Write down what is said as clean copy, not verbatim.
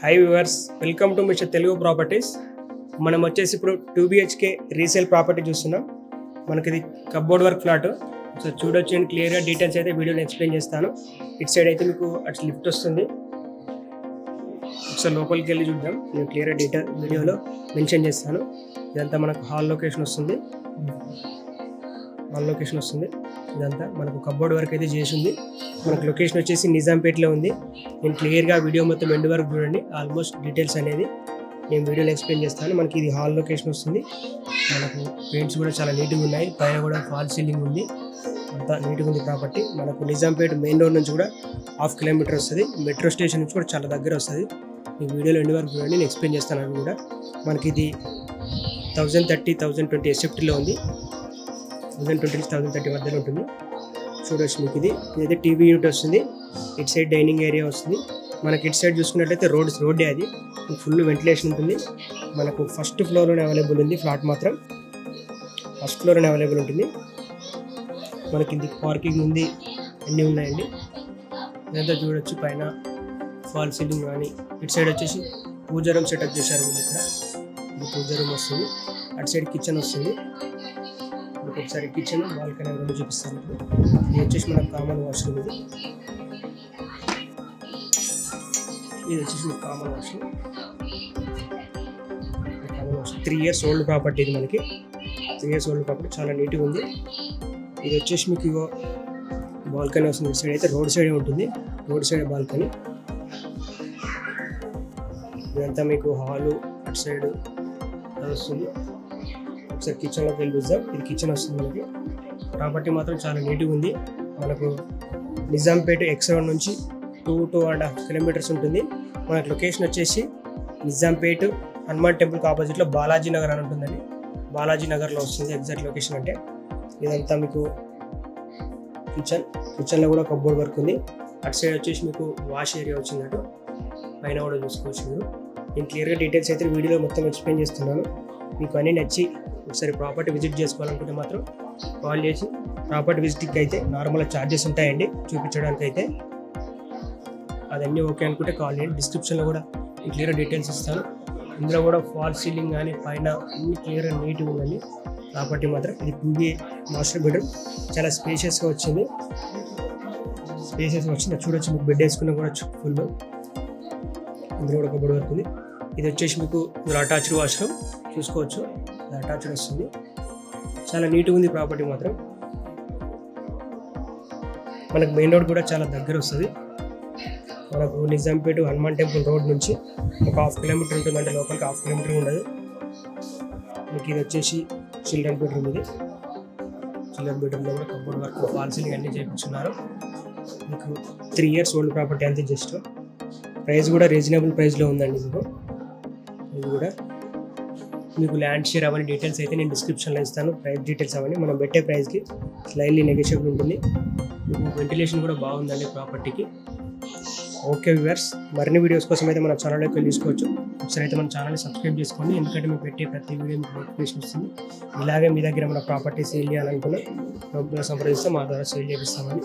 High viewers, welcome to mister Telugu properties. మనం వచ్చేసి ఇప్పుడు 2 BHK రీసేల్ ప్రాపర్టీ చూస్తున్నాం. మనకి ఇది కప్బోర్డ్ వర్క్ ఫ్లాట్. సో చూడొచ్చు, నేను క్లియర్గా డీటెయిల్స్ అయితే వీడియోలో ఎక్స్ప్లెయిన్ చేస్తాను. ఇటు సైడ్ అయితే మీకు అట్లా లిఫ్ట్ వస్తుంది. ఒకసారి లోపలికి వెళ్ళి చూద్దాం. నేను క్లియర్గా డీటెయిల్ వీడియోలో మెన్షన్ చేస్తాను. ఇదంతా మనకు హాల్ లొకేషన్ వస్తుంది. ఇదంతా మనకు కప్బోర్డ్ వర్క్ అయితే చేసి ఉంది. మనకు లొకేషన్ వచ్చేసి నిజాంపేట్లో ఉంది. నేను క్లియర్గా వీడియో మొత్తం ఎండ్ వరకు చూడండి. ఆల్మోస్ట్ డీటెయిల్స్ అనేది నేను వీడియోలో ఎక్స్ప్లెయిన్ చేస్తాను. మనకి ఇది హాల్ లొకేషన్ వస్తుంది. మనకు పెయింట్స్ కూడా చాలా నీట్గా ఉన్నాయి. పైన కూడా ఫాల్ సీలింగ్ ఉంది. అంతా నీట్గా ఉంది ప్రాపర్టీ. మనకు నిజాంపేట్ మెయిన్ రోడ్ నుంచి కూడా 1/2 కిలోమీటర్ వస్తుంది. మెట్రో స్టేషన్ నుంచి కూడా చాలా దగ్గర వస్తుంది. ఈ వీడియోలో ఎండ్ వరకు చూడండి, నేను ఎక్స్ప్లెయిన్ చేస్తాను. అవి కూడా మనకి ఇది 1030, 1020 ఎస్ఎఫ్టీలో ఉంది. 1020-1030 మధ్యలో ఉంటుంది. చూడవచ్చు మీకు ఇదైతే టీవీ యూనిట్ వస్తుంది. ఇటు సైడ్ డైనింగ్ ఏరియా వస్తుంది. మనకి ఇటు సైడ్ చూసుకున్నట్లయితే రోడ్డే అది ఫుల్ వెంటిలేషన్ ఉంటుంది. మనకు ఫస్ట్ ఫ్లోర్లోనే అవైలబుల్ ఉంది. ఫ్లాట్ మాత్రం ఫస్ట్ ఫ్లోర్లోనే అవైలబుల్ ఉంటుంది. మనకి ఇది పార్కింగ్ ఉంది, అన్నీ ఉన్నాయండి. ఇదంతా చూడొచ్చు. పైన ఫాల్ సీలింగ్ కానీ, ఇటు సైడ్ వచ్చేసి పూజా రూమ్ సెటప్ చేశారు. ఇక్కడ ఇది పూజా రూమ్ వస్తుంది. అటు సైడ్ కిచెన్ వస్తుంది. ఒకసారి కిచెన్ బాల్కనీ రెండు చూపిస్తాను. ఇది వచ్చేసి మనకు కామన్ వాష్రూమ్. ఇది వచ్చేసి మనకు common washroom. 3 years old property. ఇది మనకి 3 years ఓల్డ్ ప్రాపర్టీ. చాలా నీట్గా ఉంది. ఇది వచ్చేసి మీకు ఇగో బాల్కనీ వస్తుంది. ఇటు సైడ్ అయితే రోడ్ సైడే ఉంటుంది. Road side balcony. ఇదంతా మీకు హాలు అటు సైడ్ వస్తుంది. ఒకసారి కిచెన్లోకి వెళ్ళి చూద్దాం. ఇది కిచెన్ వస్తుంది. మనకి ప్రాపర్టీ మాత్రం చాలా నీట్గా ఉంది. మనకు నిజాంపేట ఎక్స్ రోడ్ నుంచి 2.5 కిలోమీటర్స్ ఉంటుంది. మనకు లొకేషన్ వచ్చేసి నిజాంపేట హనుమాన్ టెంపుల్కి ఆపోజిట్లో బాలాజీనగర్ అని ఉంటుందండి. బాలాజీనగర్లో వస్తుంది ఎగ్జాక్ట్ లొకేషన్ అంటే. ఇదంతా మీకు కిచెన్లో కూడా కప్బోర్డ్ వర్క్ ఉంది. అటు సైడ్ వచ్చేసి మీకు వాష్ ఏరియా వచ్చిందట. పైన కూడా చూసుకోవచ్చు మీరు. నేను క్లియర్గా డీటెయిల్స్ అయితే వీడియోలో మొత్తం ఎక్స్ప్లెయిన్ చేస్తున్నాను. మీకు అన్నీ నచ్చి ఒకసారి ప్రాపర్టీ విజిట్ చేసుకోవాలనుకుంటే మాత్రం కాల్ చేసి, ప్రాపర్టీ విజిట్కి అయితే నార్మల్గా ఛార్జెస్ ఉంటాయండి చూపించడానికి అయితే. అదన్నీ ఓకే అనుకుంటే కాల్ చేయండి. డిస్క్రిప్షన్లో కూడా క్లియర్గా డీటెయిల్స్ ఇస్తాను. ఇందులో కూడా ఫాల్ సీలింగ్ కానీ పైన అన్ని క్లియర్గా నీట్గా ఉందండి ప్రాపర్టీ మాత్రం. ఇది 2B మాస్టర్ బెడ్రూమ్. చాలా స్పేషియస్గా వచ్చింది. చూడొచ్చు. మీకు బెడ్ వేసుకున్నా కూడా ఫుల్. ఇందులో కూడా కబోర్డ్ వర్క్ ఉంది. ఇది వచ్చేసి మీకు అటాచ్డ్ వాష్రూమ్ చూసుకోవచ్చు. అటాచ్డ్ వస్తుంది. చాలా నీట్గా ఉంది ప్రాపర్టీ మాత్రం. మనకు మెయిన్ రోడ్ కూడా చాలా దగ్గర వస్తుంది. మనకు నిజాంపేట హనుమాన్ టెంపుల్ రోడ్ నుంచి ఒక 1/2 కిలోమీటర్ ఉంటుంది. అంటే లోపలికి 1/2 కిలోమీటర్ ఉండదు. మీకు ఇది వచ్చేసి చిల్డ్రన్ బెడ్రూమ్. ఇది చిల్డ్రన్ బెడ్రూమ్లో కూడా కబోర్డ్ వర్క్, ఫాల్ సీలింగ్ అన్నీ చేయించున్నారు. మీకు 3 years ఓల్డ్ ప్రాపర్టీ అంతే. జస్ట్ ప్రైస్ కూడా రీజనబుల్ ప్రైస్లో ఉందండి. మీకు ఇది కూడా మీకు ల్యాండ్ షేర్ అవన్నీ డీటెయిల్స్ అయితే నేను డిస్క్రిప్షన్లో ఇస్తాను. ప్రైస్ డీటెయిల్స్ అవన్నీ మనం పెట్టే ప్రైస్కి స్లైట్లీ నెగోషియబుల్ ఉంటుంది. మీకు వెంటిలేషన్ కూడా బాగుందండి ప్రాపర్టీకి. ఓకే వ్యూవర్స్, మరిన్ని వీడియోస్ కోసం అయితే మన ఛానల్లోకి వెళ్ళి తీసుకోవచ్చు. ఒకసారి అయితే మన ఛానల్ని సబ్స్క్రైబ్ చేసుకోండి. ఎందుకంటే మేము పెట్టే ప్రతి వీడియో మీకు నోటిఫికేషన్ వస్తుంది. ఇలాగే మీ దగ్గర మన ప్రాపర్టీ సేల్ చేయాలనుకున్నా సంప్రదిస్తే మా ద్వారా సేల్ చేపిస్తామని.